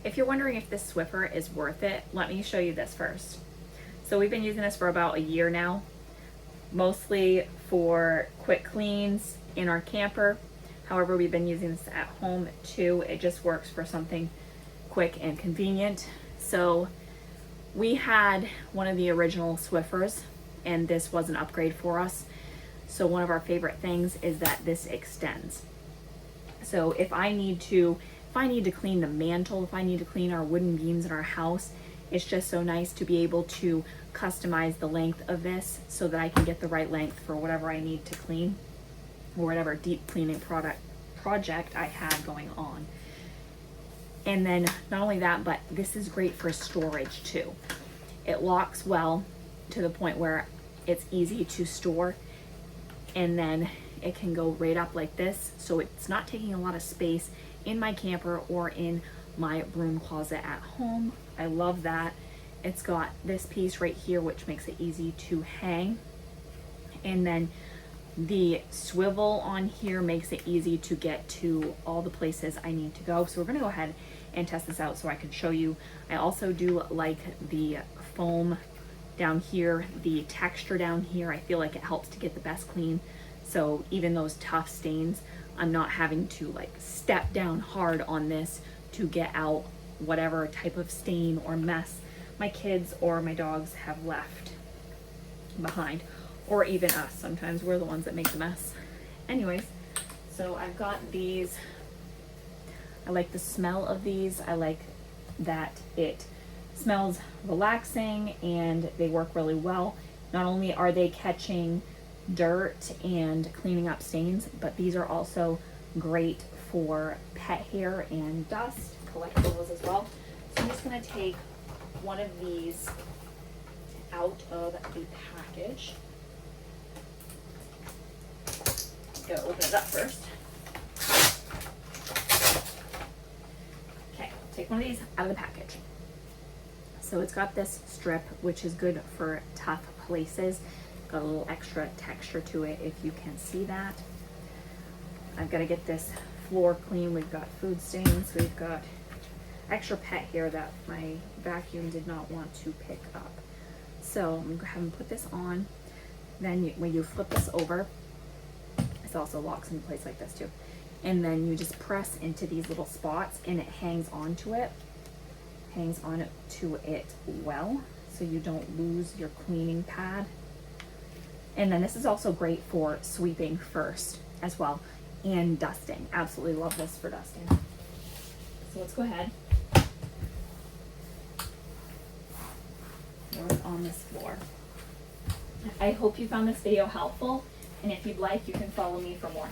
If you're wondering if this Swiffer is worth it, let me show you this first. So we've been using this for about a year now, mostly for quick cleans in our camper. However, we've been using this at home too. It just works for something quick and convenient. So we had one of the original Swiffers, and this was an upgrade for us. So one of our favorite things is that this extends. So if I need to clean the mantle, if I need to clean our wooden beams in our house, it's just so nice to be able to customize the length of this so that I can get the right length for whatever I need to clean or whatever deep cleaning project I have going on. And then not only that, but this is great for storage too. It locks well to the point where it's easy to store, and then it can go right up like this, so it's not taking a lot of space in my camper or in my broom closet at home. I love that. It's got this piece right here which makes it easy to hang, and then the swivel on here makes it easy to get to all the places I need to go. So we're gonna go ahead and test this out so I can show you. I also do like the foam down here, the texture down here. I feel like it helps to get the best clean. So even those tough stains, I'm not having to like step down hard on this to get out whatever type of stain or mess my kids or my dogs have left behind, or even us. Sometimes we're the ones that make the mess. Anyways, so I've got these. I like the smell of these. I like that it smells relaxing and they work really well. Not only are they catching dirt and cleaning up stains, but these are also great for pet hair and dust, collectibles as well. So I'm just gonna take one of these out of the package. Gotta open it up first. Okay, take one of these out of the package. So it's got this strip, which is good for tough places. Got a little extra texture to it, if you can see that. I've got to get this floor clean. We've got food stains. We've got extra pet hair that my vacuum did not want to pick up. So I'm going to go ahead and put this on. Then when you flip this over, this also locks in place like this too. And then you just press into these little spots and it hangs onto it. Hangs on to it well, so you don't lose your cleaning pad. And then this is also great for sweeping first as well, and dusting. Absolutely love this for dusting. So let's go ahead. Throw it on this floor. I hope you found this video helpful, and if you'd like, you can follow me for more.